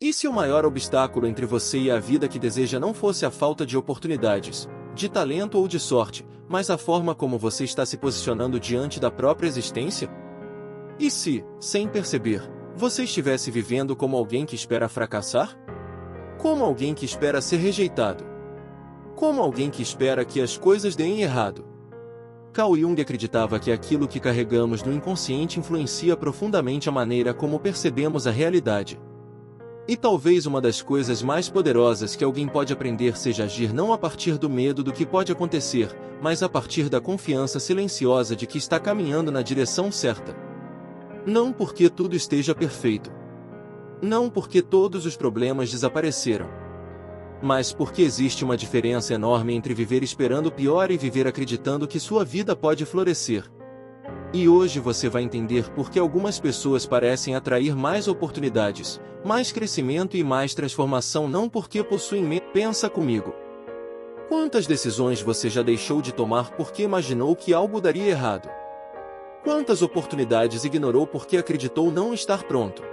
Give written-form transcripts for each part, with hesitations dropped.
E se o maior obstáculo entre você e a vida que deseja não fosse a falta de oportunidades, de talento ou de sorte, mas a forma como você está se posicionando diante da própria existência? E se, sem perceber, você estivesse vivendo como alguém que espera fracassar? Como alguém que espera ser rejeitado? Como alguém que espera que as coisas deem errado? Carl Jung acreditava que aquilo que carregamos no inconsciente influencia profundamente a maneira como percebemos a realidade. E talvez uma das coisas mais poderosas que alguém pode aprender seja agir não a partir do medo do que pode acontecer, mas a partir da confiança silenciosa de que está caminhando na direção certa. Não porque tudo esteja perfeito. Não porque todos os problemas desapareceram. Mas porque existe uma diferença enorme entre viver esperando o pior e viver acreditando que sua vida pode florescer. E hoje você vai entender por que algumas pessoas parecem atrair mais oportunidades, mais crescimento e mais transformação não porque possuem medo. Pensa comigo. Quantas decisões você já deixou de tomar porque imaginou que algo daria errado? Quantas oportunidades ignorou porque acreditou não estar pronto?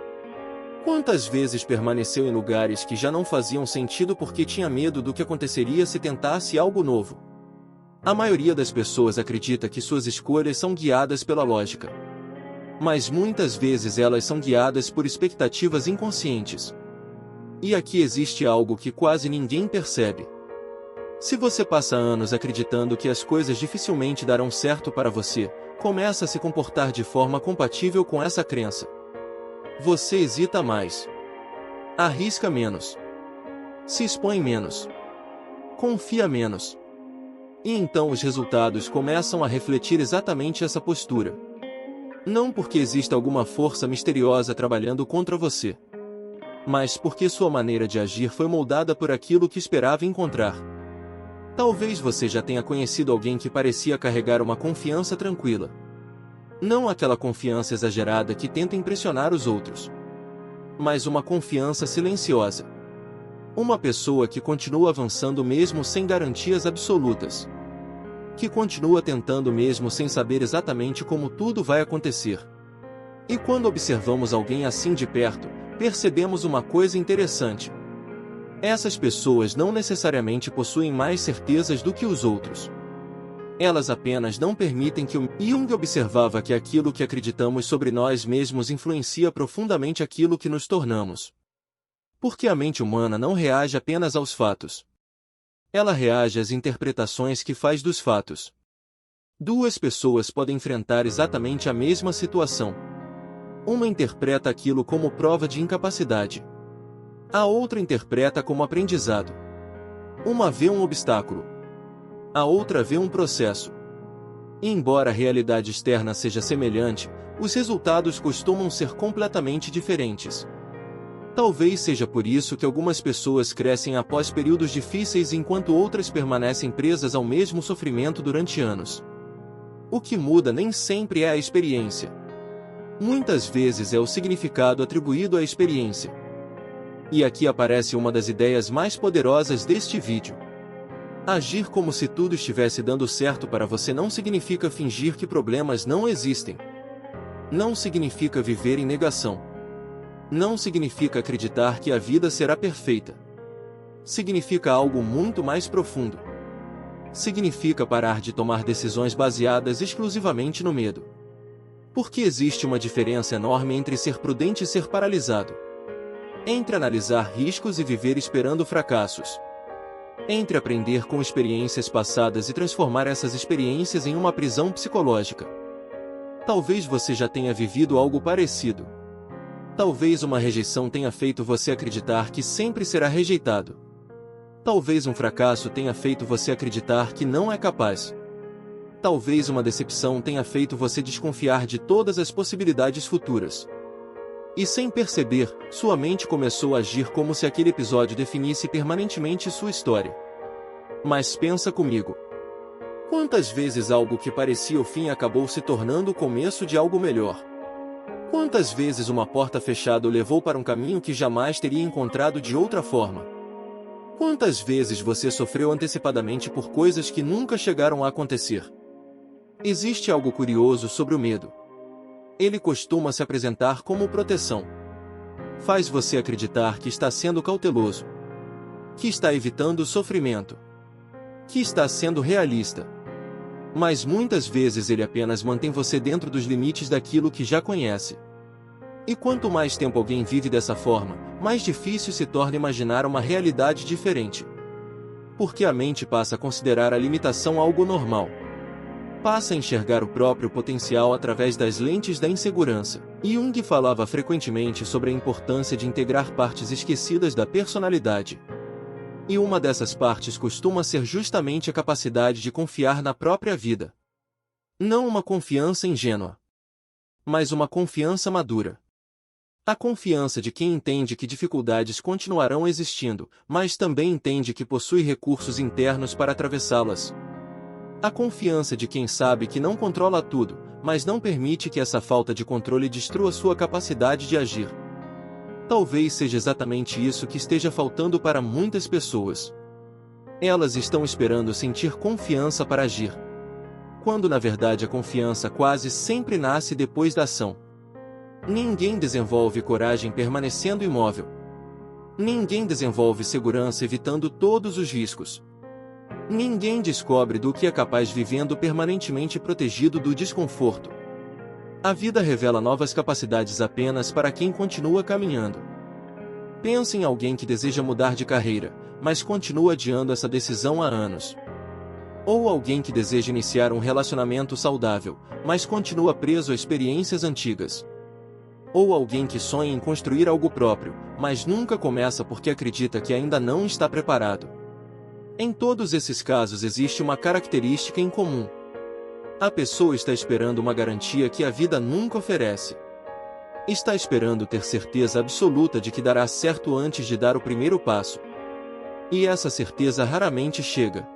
Quantas vezes permaneceu em lugares que já não faziam sentido porque tinha medo do que aconteceria se tentasse algo novo? A maioria das pessoas acredita que suas escolhas são guiadas pela lógica. Mas muitas vezes elas são guiadas por expectativas inconscientes. E aqui existe algo que quase ninguém percebe. Se você passa anos acreditando que as coisas dificilmente darão certo para você, começa a se comportar de forma compatível com essa crença. Você hesita mais. Arrisca menos. Se expõe menos. Confia menos. E então os resultados começam a refletir exatamente essa postura. Não porque exista alguma força misteriosa trabalhando contra você, mas porque sua maneira de agir foi moldada por aquilo que esperava encontrar. Talvez você já tenha conhecido alguém que parecia carregar uma confiança tranquila. Não aquela confiança exagerada que tenta impressionar os outros, mas uma confiança silenciosa. Uma pessoa que continua avançando mesmo sem garantias absolutas. Que continua tentando mesmo sem saber exatamente como tudo vai acontecer. E quando observamos alguém assim de perto, percebemos uma coisa interessante. Essas pessoas não necessariamente possuem mais certezas do que os outros. Elas apenas não permitem que o... Jung observava que aquilo que acreditamos sobre nós mesmos influencia profundamente aquilo que nos tornamos. Porque a mente humana não reage apenas aos fatos. Ela reage às interpretações que faz dos fatos. Duas pessoas podem enfrentar exatamente a mesma situação. Uma interpreta aquilo como prova de incapacidade. A outra interpreta como aprendizado. Uma vê um obstáculo. A outra vê um processo. E embora a realidade externa seja semelhante, os resultados costumam ser completamente diferentes. Talvez seja por isso que algumas pessoas crescem após períodos difíceis enquanto outras permanecem presas ao mesmo sofrimento durante anos. O que muda nem sempre é a experiência. Muitas vezes é o significado atribuído à experiência. E aqui aparece uma das ideias mais poderosas deste vídeo. Agir como se tudo estivesse dando certo para você não significa fingir que problemas não existem. Não significa viver em negação. Não significa acreditar que a vida será perfeita. Significa algo muito mais profundo. Significa parar de tomar decisões baseadas exclusivamente no medo. Porque existe uma diferença enorme entre ser prudente e ser paralisado. Entre analisar riscos e viver esperando fracassos. Entre aprender com experiências passadas e transformar essas experiências em uma prisão psicológica. Talvez você já tenha vivido algo parecido. Talvez uma rejeição tenha feito você acreditar que sempre será rejeitado. Talvez um fracasso tenha feito você acreditar que não é capaz. Talvez uma decepção tenha feito você desconfiar de todas as possibilidades futuras. E sem perceber, sua mente começou a agir como se aquele episódio definisse permanentemente sua história. Mas pensa comigo. Quantas vezes algo que parecia o fim acabou se tornando o começo de algo melhor? Quantas vezes uma porta fechada o levou para um caminho que jamais teria encontrado de outra forma? Quantas vezes você sofreu antecipadamente por coisas que nunca chegaram a acontecer? Existe algo curioso sobre o medo. Ele costuma se apresentar como proteção. Faz você acreditar que está sendo cauteloso, que está evitando o sofrimento, que está sendo realista. Mas muitas vezes ele apenas mantém você dentro dos limites daquilo que já conhece. E quanto mais tempo alguém vive dessa forma, mais difícil se torna imaginar uma realidade diferente. Porque a mente passa a considerar a limitação algo normal. Passa a enxergar o próprio potencial através das lentes da insegurança. Jung falava frequentemente sobre a importância de integrar partes esquecidas da personalidade. E uma dessas partes costuma ser justamente a capacidade de confiar na própria vida. Não uma confiança ingênua, mas uma confiança madura. A confiança de quem entende que dificuldades continuarão existindo, mas também entende que possui recursos internos para atravessá-las. A confiança de quem sabe que não controla tudo, mas não permite que essa falta de controle destrua sua capacidade de agir. Talvez seja exatamente isso que esteja faltando para muitas pessoas. Elas estão esperando sentir confiança para agir, quando na verdade a confiança quase sempre nasce depois da ação. Ninguém desenvolve coragem permanecendo imóvel. Ninguém desenvolve segurança evitando todos os riscos. Ninguém descobre do que é capaz vivendo permanentemente protegido do desconforto. A vida revela novas capacidades apenas para quem continua caminhando. Pense em alguém que deseja mudar de carreira, mas continua adiando essa decisão há anos. Ou alguém que deseja iniciar um relacionamento saudável, mas continua preso a experiências antigas. Ou alguém que sonha em construir algo próprio, mas nunca começa porque acredita que ainda não está preparado. Em todos esses casos existe uma característica em comum. A pessoa está esperando uma garantia que a vida nunca oferece. Está esperando ter certeza absoluta de que dará certo antes de dar o primeiro passo. E essa certeza raramente chega.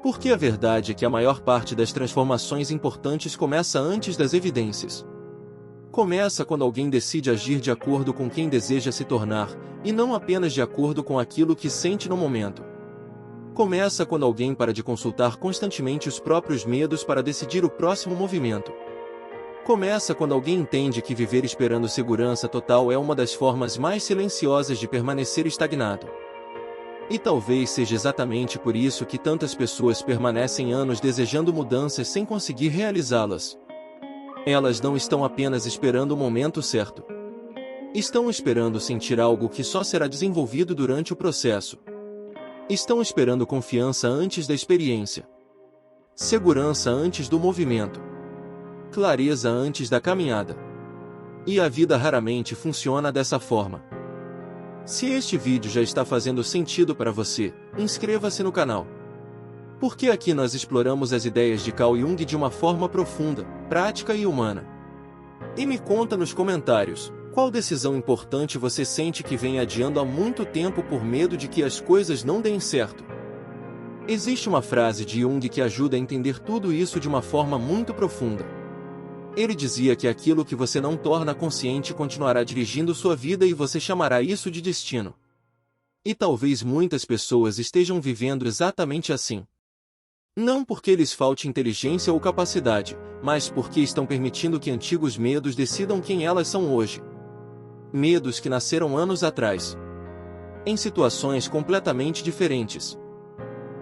Porque a verdade é que a maior parte das transformações importantes começa antes das evidências. Começa quando alguém decide agir de acordo com quem deseja se tornar, e não apenas de acordo com aquilo que sente no momento. Começa quando alguém para de consultar constantemente os próprios medos para decidir o próximo movimento. Começa quando alguém entende que viver esperando segurança total é uma das formas mais silenciosas de permanecer estagnado. E talvez seja exatamente por isso que tantas pessoas permanecem anos desejando mudanças sem conseguir realizá-las. Elas não estão apenas esperando o momento certo. Estão esperando sentir algo que só será desenvolvido durante o processo. Estão esperando confiança antes da experiência. Segurança antes do movimento. Clareza antes da caminhada. E a vida raramente funciona dessa forma. Se este vídeo já está fazendo sentido para você, inscreva-se no canal. Porque aqui nós exploramos as ideias de Carl Jung de uma forma profunda, prática e humana. E me conta nos comentários, qual decisão importante você sente que vem adiando há muito tempo por medo de que as coisas não deem certo? Existe uma frase de Jung que ajuda a entender tudo isso de uma forma muito profunda. Ele dizia que aquilo que você não torna consciente continuará dirigindo sua vida e você chamará isso de destino. E talvez muitas pessoas estejam vivendo exatamente assim. Não porque lhes falte inteligência ou capacidade, mas porque estão permitindo que antigos medos decidam quem elas são hoje. Medos que nasceram anos atrás. Em situações completamente diferentes.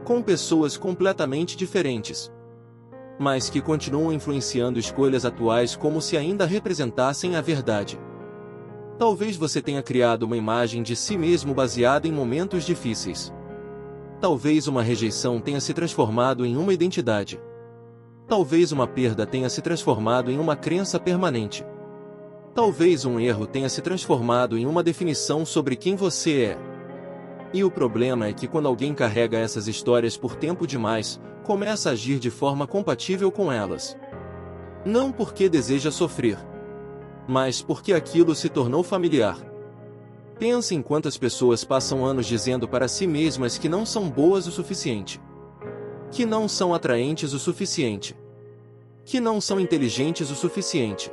Com pessoas completamente diferentes. Mas que continuam influenciando escolhas atuais como se ainda representassem a verdade. Talvez você tenha criado uma imagem de si mesmo baseada em momentos difíceis. Talvez uma rejeição tenha se transformado em uma identidade. Talvez uma perda tenha se transformado em uma crença permanente. Talvez um erro tenha se transformado em uma definição sobre quem você é. E o problema é que quando alguém carrega essas histórias por tempo demais, começa a agir de forma compatível com elas. Não porque deseja sofrer, mas porque aquilo se tornou familiar. Pense em quantas pessoas passam anos dizendo para si mesmas que não são boas o suficiente. Que não são atraentes o suficiente. Que não são inteligentes o suficiente.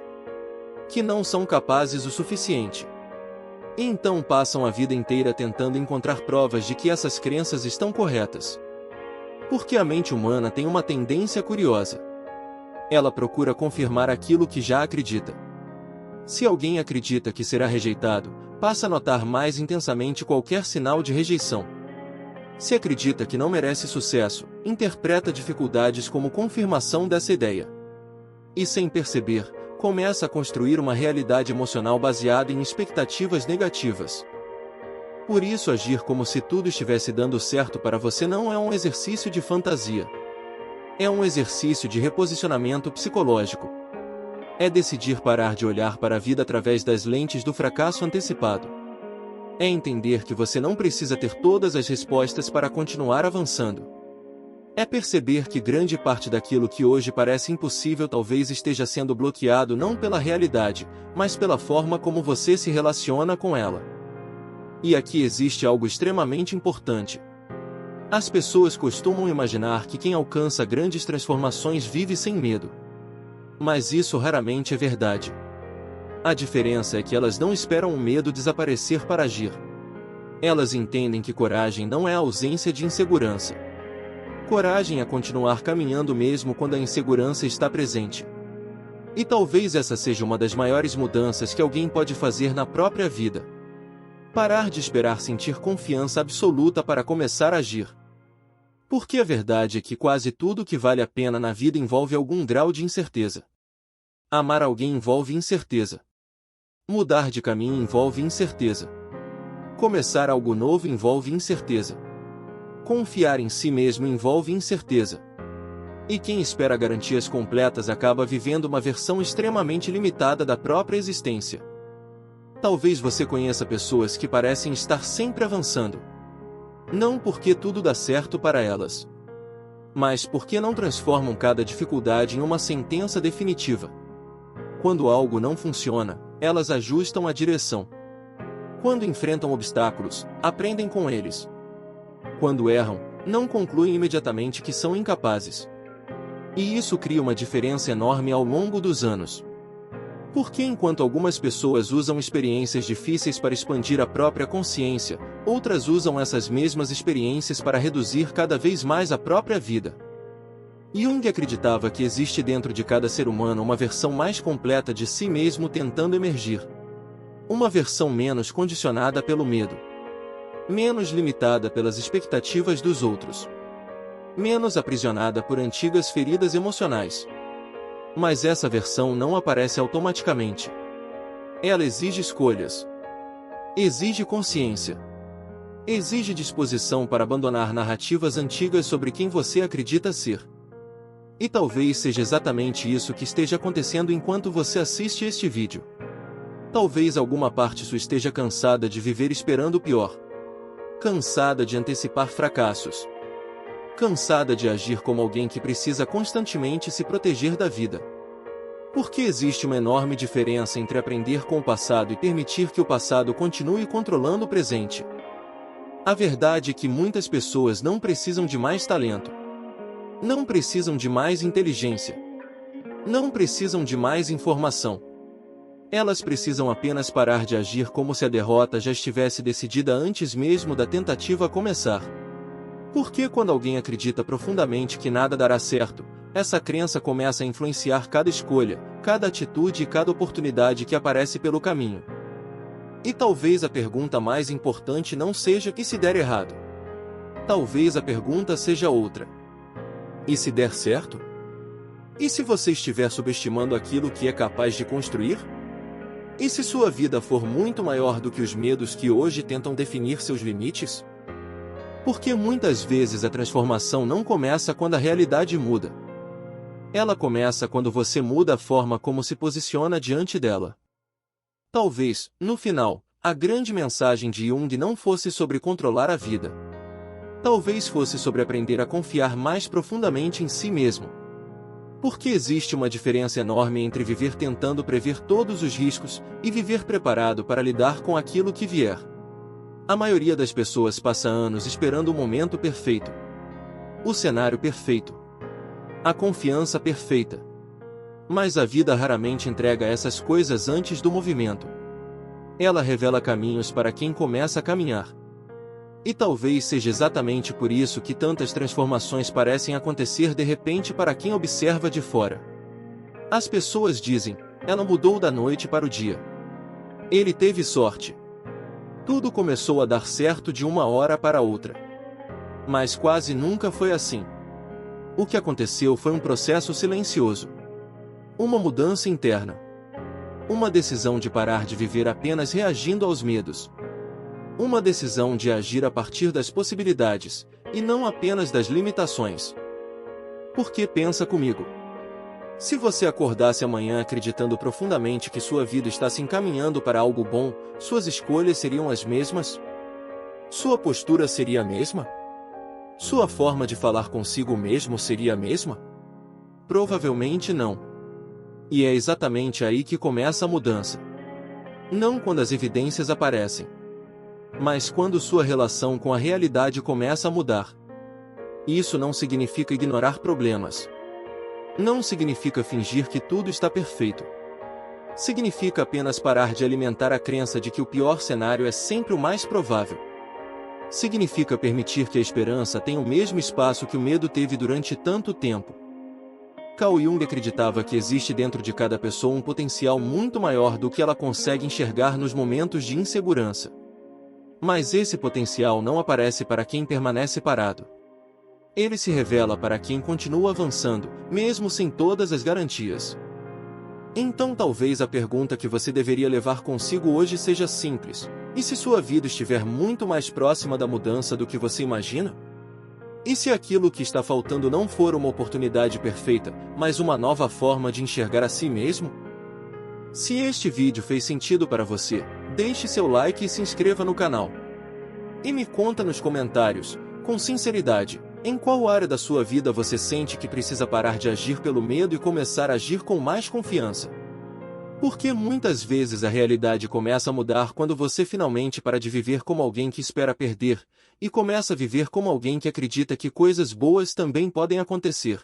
Que não são capazes o suficiente. E então passam a vida inteira tentando encontrar provas de que essas crenças estão corretas. Porque a mente humana tem uma tendência curiosa. Ela procura confirmar aquilo que já acredita. Se alguém acredita que será rejeitado, Passa a notar mais intensamente qualquer sinal de rejeição. Se acredita que não merece sucesso, interpreta dificuldades como confirmação dessa ideia. E sem perceber, começa a construir uma realidade emocional baseada em expectativas negativas. Por isso, agir como se tudo estivesse dando certo para você não é um exercício de fantasia. É um exercício de reposicionamento psicológico. É decidir parar de olhar para a vida através das lentes do fracasso antecipado. É entender que você não precisa ter todas as respostas para continuar avançando. É perceber que grande parte daquilo que hoje parece impossível talvez esteja sendo bloqueado não pela realidade, mas pela forma como você se relaciona com ela. E aqui existe algo extremamente importante. As pessoas costumam imaginar que quem alcança grandes transformações vive sem medo. Mas isso raramente é verdade. A diferença é que elas não esperam o medo desaparecer para agir. Elas entendem que coragem não é a ausência de insegurança. Coragem é continuar caminhando mesmo quando a insegurança está presente. E talvez essa seja uma das maiores mudanças que alguém pode fazer na própria vida. Parar de esperar sentir confiança absoluta para começar a agir. Porque a verdade é que quase tudo que vale a pena na vida envolve algum grau de incerteza. Amar alguém envolve incerteza. Mudar de caminho envolve incerteza. Começar algo novo envolve incerteza. Confiar em si mesmo envolve incerteza. E quem espera garantias completas acaba vivendo uma versão extremamente limitada da própria existência. Talvez você conheça pessoas que parecem estar sempre avançando. Não porque tudo dá certo para elas, mas porque não transformam cada dificuldade em uma sentença definitiva. Quando algo não funciona, elas ajustam a direção. Quando enfrentam obstáculos, aprendem com eles. Quando erram, não concluem imediatamente que são incapazes. E isso cria uma diferença enorme ao longo dos anos. Porque enquanto algumas pessoas usam experiências difíceis para expandir a própria consciência, outras usam essas mesmas experiências para reduzir cada vez mais a própria vida. Jung acreditava que existe dentro de cada ser humano uma versão mais completa de si mesmo tentando emergir. Uma versão menos condicionada pelo medo. Menos limitada pelas expectativas dos outros. Menos aprisionada por antigas feridas emocionais. Mas essa versão não aparece automaticamente. Ela exige escolhas. Exige consciência. Exige disposição para abandonar narrativas antigas sobre quem você acredita ser. E talvez seja exatamente isso que esteja acontecendo enquanto você assiste este vídeo. Talvez alguma parte sua esteja cansada de viver esperando o pior. Cansada de antecipar fracassos. Cansada de agir como alguém que precisa constantemente se proteger da vida. Porque existe uma enorme diferença entre aprender com o passado e permitir que o passado continue controlando o presente. A verdade é que muitas pessoas não precisam de mais talento. Não precisam de mais inteligência. Não precisam de mais informação. Elas precisam apenas parar de agir como se a derrota já estivesse decidida antes mesmo da tentativa começar. Porque quando alguém acredita profundamente que nada dará certo, essa crença começa a influenciar cada escolha, cada atitude e cada oportunidade que aparece pelo caminho. E talvez a pergunta mais importante não seja que se der errado. Talvez a pergunta seja outra. E se der certo? E se você estiver subestimando aquilo que é capaz de construir? E se sua vida for muito maior do que os medos que hoje tentam definir seus limites? Porque muitas vezes a transformação não começa quando a realidade muda. Ela começa quando você muda a forma como se posiciona diante dela. Talvez, no final, a grande mensagem de Jung não fosse sobre controlar a vida. Talvez fosse sobre aprender a confiar mais profundamente em si mesmo. Porque existe uma diferença enorme entre viver tentando prever todos os riscos e viver preparado para lidar com aquilo que vier. A maioria das pessoas passa anos esperando o momento perfeito. O cenário perfeito. A confiança perfeita. Mas a vida raramente entrega essas coisas antes do movimento. Ela revela caminhos para quem começa a caminhar. E talvez seja exatamente por isso que tantas transformações parecem acontecer de repente para quem observa de fora. As pessoas dizem, ela mudou da noite para o dia. Ele teve sorte. Tudo começou a dar certo de uma hora para outra. Mas quase nunca foi assim. O que aconteceu foi um processo silencioso. Uma mudança interna. Uma decisão de parar de viver apenas reagindo aos medos. Uma decisão de agir a partir das possibilidades, e não apenas das limitações. Porque pensa comigo. Se você acordasse amanhã acreditando profundamente que sua vida está se encaminhando para algo bom, suas escolhas seriam as mesmas? Sua postura seria a mesma? Sua forma de falar consigo mesmo seria a mesma? Provavelmente não. E é exatamente aí que começa a mudança. Não quando as evidências aparecem, mas quando sua relação com a realidade começa a mudar. Isso não significa ignorar problemas. Não significa fingir que tudo está perfeito. Significa apenas parar de alimentar a crença de que o pior cenário é sempre o mais provável. Significa permitir que a esperança tenha o mesmo espaço que o medo teve durante tanto tempo. Carl Jung acreditava que existe dentro de cada pessoa um potencial muito maior do que ela consegue enxergar nos momentos de insegurança. Mas esse potencial não aparece para quem permanece parado. Ele se revela para quem continua avançando, mesmo sem todas as garantias. Então talvez a pergunta que você deveria levar consigo hoje seja simples: e se sua vida estiver muito mais próxima da mudança do que você imagina? E se aquilo que está faltando não for uma oportunidade perfeita, mas uma nova forma de enxergar a si mesmo? Se este vídeo fez sentido para você, deixe seu like e se inscreva no canal. E me conta nos comentários, com sinceridade, em qual área da sua vida você sente que precisa parar de agir pelo medo e começar a agir com mais confiança? Porque muitas vezes a realidade começa a mudar quando você finalmente para de viver como alguém que espera perder, e começa a viver como alguém que acredita que coisas boas também podem acontecer.